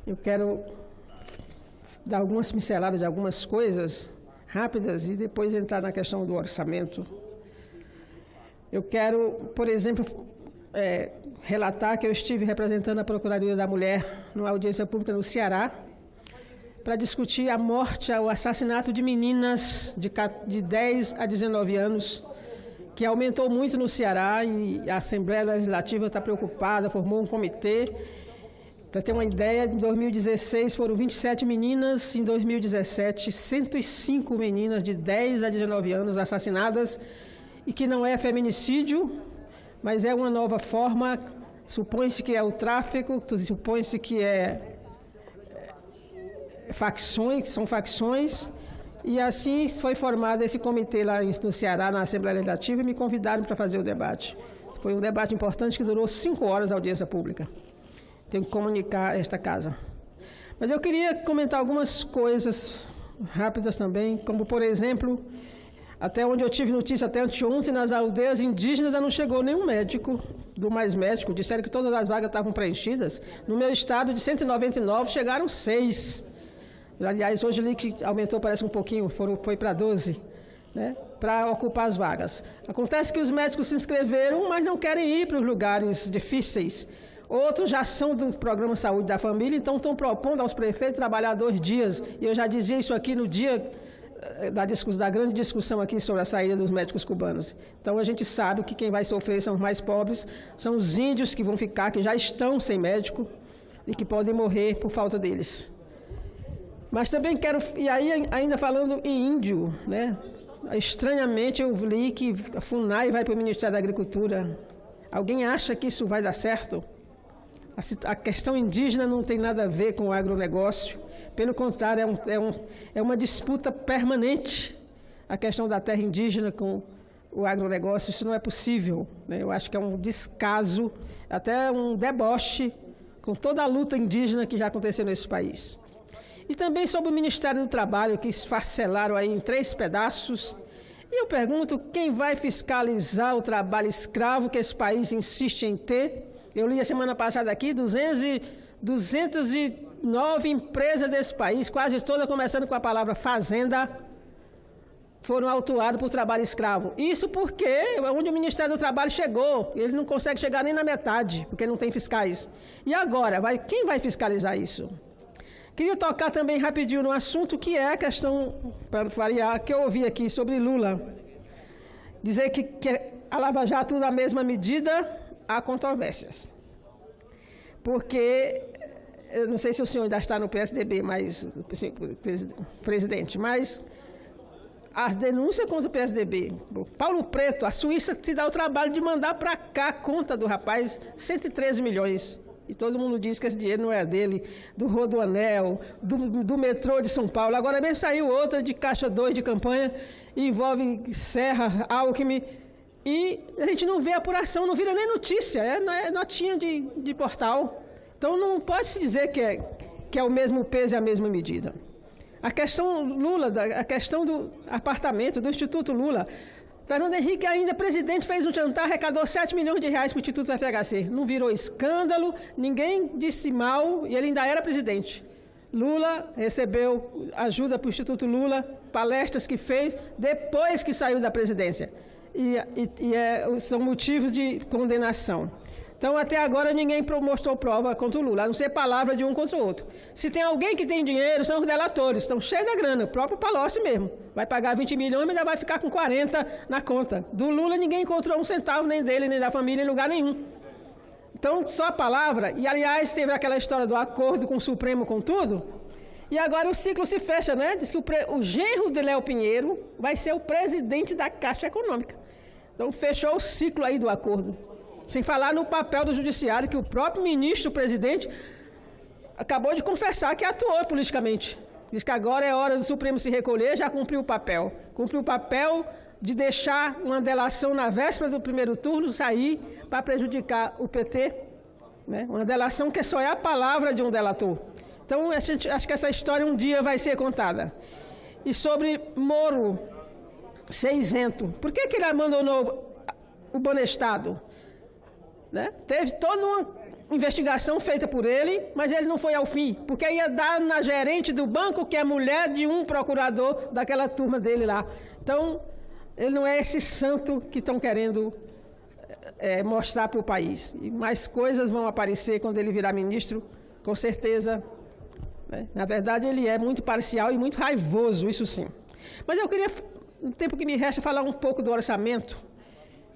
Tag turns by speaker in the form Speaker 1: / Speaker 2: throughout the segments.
Speaker 1: Eu quero dar algumas pinceladas de algumas coisas rápidas e depois entrar na questão do orçamento. Eu quero, por exemplo, relatar que eu estive representando a Procuradoria da Mulher numa audiência pública no Ceará para discutir a morte, o assassinato de meninas de 10 a 19 anos, que aumentou muito no Ceará e a Assembleia Legislativa está preocupada, formou um comitê. Para ter uma ideia, em 2016 foram 27 meninas, em 2017 105 meninas de 10 a 19 anos assassinadas, e que não é feminicídio, mas é uma nova forma, supõe-se que é o tráfico, supõe-se que são facções, e assim foi formado esse comitê lá no Ceará, na Assembleia Legislativa, e me convidaram para fazer o debate. Foi um debate importante que durou 5 horas a audiência pública. Tenho que comunicar a esta casa. Mas eu queria comentar algumas coisas rápidas também, como, por exemplo, até onde eu tive notícia até anteontem, nas aldeias indígenas ainda não chegou nenhum médico, do Mais Médico, disseram que todas as vagas estavam preenchidas. No meu estado, de 199, chegaram 6. Aliás, hoje li que aumentou, parece um pouquinho, foi para 12, né, para ocupar as vagas. Acontece que os médicos se inscreveram, mas não querem ir para os lugares difíceis. Outros já são do Programa Saúde da Família, então estão propondo aos prefeitos trabalhar 2 dias. E eu já dizia isso aqui no dia da grande discussão aqui sobre a saída dos médicos cubanos. Então a gente sabe que quem vai sofrer são os mais pobres, são os índios que vão ficar, que já estão sem médico e que podem morrer por falta deles. Mas também quero, e aí ainda falando em índio, né? Estranhamente eu li que a FUNAI vai para o Ministério da Agricultura. Alguém acha que isso vai dar certo? A questão indígena não tem nada a ver com o agronegócio. Pelo contrário, é uma disputa permanente a questão da terra indígena com o agronegócio. Isso não é possível, né? Eu acho que é um descaso, até um deboche com toda a luta indígena que já aconteceu nesse país. E também sobre o Ministério do Trabalho, que esfarcelaram aí em 3 pedaços. E eu pergunto, quem vai fiscalizar o trabalho escravo que esse país insiste em ter? Eu li a semana passada aqui, 209 empresas desse país, quase todas começando com a palavra fazenda, foram autuadas por trabalho escravo. Isso porque é onde o Ministério do Trabalho chegou. Ele não consegue chegar nem na metade, porque não tem fiscais. E agora, quem vai fiscalizar isso? Queria tocar também rapidinho no assunto que é a questão, para variar, que eu ouvi aqui sobre Lula. Dizer que a Lava Jato usa a mesma medida, há controvérsias. Porque, eu não sei se o senhor ainda está no PSDB, presidente, mas as denúncias contra o PSDB, o Paulo Preto, a Suíça se dá o trabalho de mandar para cá a conta do rapaz, 113 milhões. E todo mundo diz que esse dinheiro não é dele, do Rodoanel, do metrô de São Paulo. Agora mesmo saiu outra de Caixa 2 de campanha, envolve Serra, Alckmin, e a gente não vê apuração, não vira nem notícia, é notinha de portal. Então não pode se dizer que é o mesmo peso e a mesma medida. A questão Lula, a questão do apartamento, do Instituto Lula, Fernando Henrique, ainda presidente, fez um jantar, arrecadou 7 milhões de reais para o Instituto FHC. Não virou escândalo, ninguém disse mal, e ele ainda era presidente. Lula recebeu ajuda para o Instituto Lula, palestras que fez depois que saiu da presidência. São motivos de condenação. Então, até agora, ninguém mostrou prova contra o Lula, a não ser palavra de um contra o outro. Se tem alguém que tem dinheiro, são os delatores, estão cheios da grana, o próprio Palocci mesmo. Vai pagar 20 milhões, mas ainda vai ficar com 40 na conta. Do Lula, ninguém encontrou um centavo, nem dele, nem da família, em lugar nenhum. Então, só a palavra. E, aliás, teve aquela história do acordo com o Supremo, com tudo. E agora o ciclo se fecha, né? Diz que o genro de Léo Pinheiro vai ser o presidente da Caixa Econômica. Então, fechou o ciclo aí do acordo. Sem falar no papel do judiciário, que o próprio ministro-presidente acabou de confessar que atuou politicamente. Diz que agora é hora do Supremo se recolher, já cumpriu o papel. Cumpriu o papel de deixar uma delação na véspera do primeiro turno sair para prejudicar o PT. Né? Uma delação que só é a palavra de um delator. Então, acho que essa história um dia vai ser contada. E sobre Moro ser isento. Por que ele abandonou o Bonestado? Né? Teve toda investigação feita por ele, mas ele não foi ao fim, porque ia dar na gerente do banco, que é mulher de um procurador daquela turma dele lá. Então, ele não é esse santo que estão querendo mostrar para o país. E mais coisas vão aparecer quando ele virar ministro, com certeza. Né? Na verdade, ele é muito parcial e muito raivoso, isso sim. Mas eu queria, no tempo que me resta, falar um pouco do orçamento,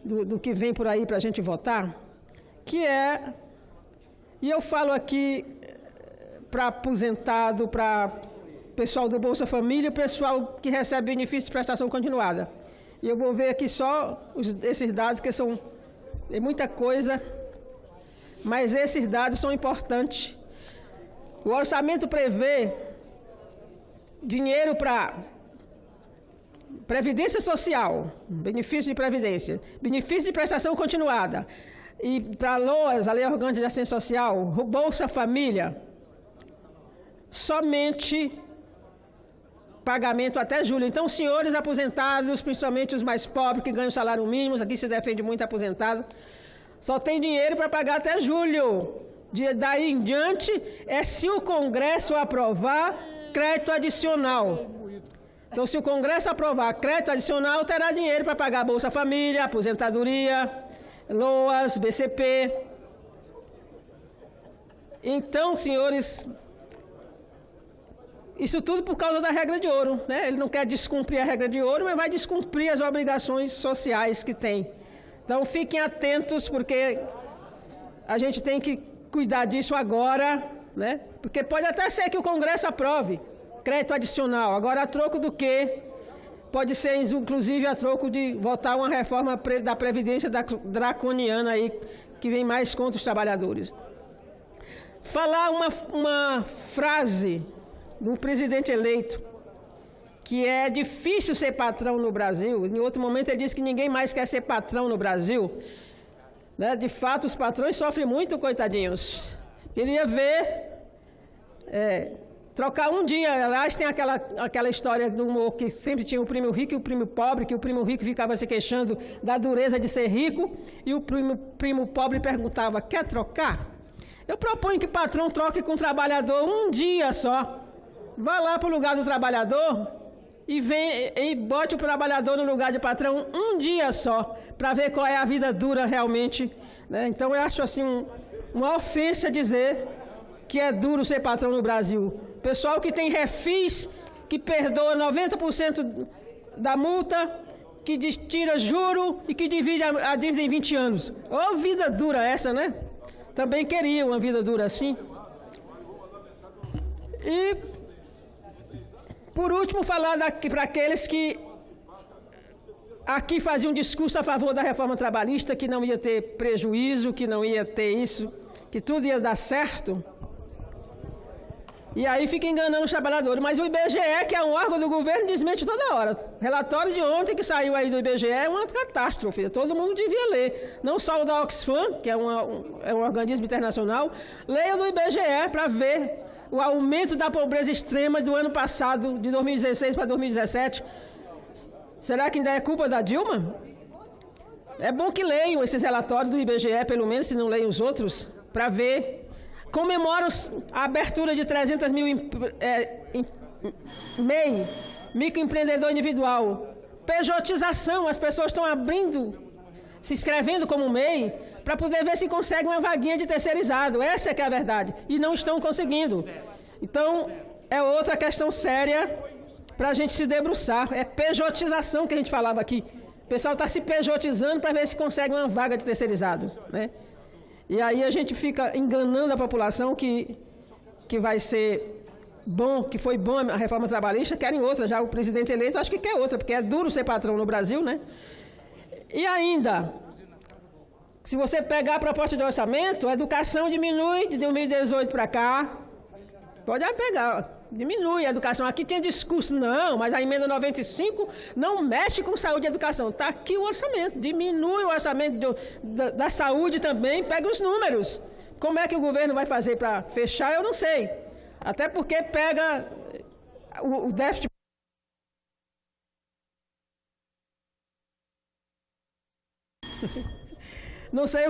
Speaker 1: do que vem por aí para a gente votar, que é... E eu falo aqui para aposentado, para pessoal do Bolsa Família, pessoal que recebe benefício de prestação continuada. E eu vou ver aqui só esses dados, que são muita coisa, mas esses dados são importantes. O orçamento prevê dinheiro para Previdência Social, benefício de Previdência, benefício de prestação continuada, e para a LOAS, a Lei Orgânica de Assistência Social, Bolsa Família, somente pagamento até julho. Então, senhores aposentados, principalmente os mais pobres, que ganham salário mínimo, aqui se defende muito aposentado, só tem dinheiro para pagar até julho. Daí em diante, é se o Congresso aprovar crédito adicional. Então, se o Congresso aprovar crédito adicional, terá dinheiro para pagar Bolsa Família, aposentadoria, LOAS, BCP. Então, senhores, isso tudo por causa da regra de ouro, né? Ele não quer descumprir a regra de ouro, mas vai descumprir as obrigações sociais que tem. Então, fiquem atentos, porque a gente tem que cuidar disso agora, né? Porque pode até ser que o Congresso aprove crédito adicional. Agora, a troco do quê? Pode ser, inclusive, a troco de votar uma reforma da Previdência draconiana aí, que vem mais contra os trabalhadores. Falar uma frase do presidente eleito, que é difícil ser patrão no Brasil. Em outro momento ele disse que ninguém mais quer ser patrão no Brasil. Né? De fato, os patrões sofrem muito, coitadinhos. Queria ver... trocar um dia. Aliás, tem aquela história do humor que sempre tinha o primo rico e o primo pobre, que o primo rico ficava se queixando da dureza de ser rico e o primo pobre perguntava: quer trocar? Eu proponho que o patrão troque com o trabalhador um dia só. Vá lá para o lugar do trabalhador e bote o trabalhador no lugar de patrão um dia só, para ver qual é a vida dura realmente. Né? Então, eu acho assim uma ofensa dizer que é duro ser patrão no Brasil. Pessoal que tem refis, que perdoa 90% da multa, que tira juro e que divide a dívida em 20 anos. Ô, vida dura essa, né? Também queria uma vida dura assim. E, por último, falar para aqueles que aqui faziam um discurso a favor da reforma trabalhista, que não ia ter prejuízo, que não ia ter isso, que tudo ia dar certo. E aí fica enganando os trabalhadores. Mas o IBGE, que é um órgão do governo, desmente toda hora. Relatório de ontem que saiu aí do IBGE é uma catástrofe. Todo mundo devia ler. Não só o da Oxfam, que é um organismo internacional. Leia o do IBGE para ver o aumento da pobreza extrema do ano passado, de 2016 para 2017. Será que ainda é culpa da Dilma? É bom que leiam esses relatórios do IBGE, pelo menos, se não leem os outros, para ver. Comemoram a abertura de 300 mil MEI, microempreendedor individual. Pejotização, as pessoas estão abrindo, se inscrevendo como MEI, para poder ver se conseguem uma vaguinha de terceirizado. Essa é que é a verdade. E não estão conseguindo. Então, é outra questão séria para a gente se debruçar. É pejotização que a gente falava aqui. O pessoal está se pejotizando para ver se consegue uma vaga de terceirizado, né? E aí a gente fica enganando a população que vai ser bom, que foi bom a reforma trabalhista, querem outra. Já o presidente eleito acho que quer outra, porque é duro ser patrão no Brasil, né? E ainda, se você pegar a proposta de orçamento, a educação diminui de 2018 para cá. Pode pegar, diminui a educação. Aqui tem discurso, não, mas a emenda 95 não mexe com saúde e educação. Está aqui o orçamento, diminui o orçamento da saúde também, pega os números. Como é que o governo vai fazer para fechar, eu não sei. Até porque pega o déficit. Não sei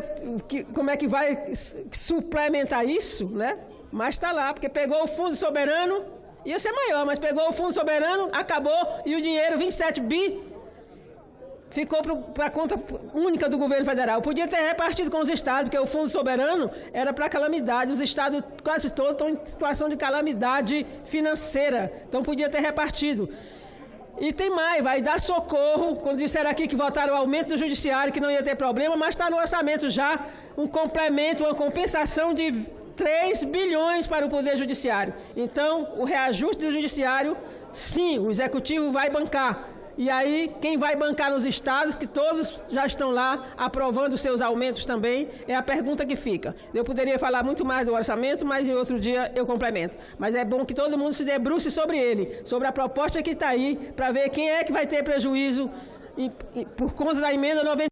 Speaker 1: como é que vai suplementar isso, né? Mas está lá, porque pegou o Fundo Soberano, ia ser maior, mas pegou o Fundo Soberano, acabou, e o dinheiro, 27 bi, ficou para a conta única do governo federal. Podia ter repartido com os estados, porque o Fundo Soberano era para calamidade. Os estados quase todos estão em situação de calamidade financeira. Então podia ter repartido. E tem mais, vai dar socorro, quando disseram aqui que votaram o aumento do judiciário, que não ia ter problema, mas está no orçamento já um complemento, uma compensação de 3 bilhões para o Poder Judiciário. Então, o reajuste do judiciário, sim, o Executivo vai bancar. E aí, quem vai bancar nos estados, que todos já estão lá aprovando seus aumentos também, é a pergunta que fica. Eu poderia falar muito mais do orçamento, mas em outro dia eu complemento. Mas é bom que todo mundo se debruce sobre ele, sobre a proposta que está aí, para ver quem é que vai ter prejuízo por conta da emenda 90.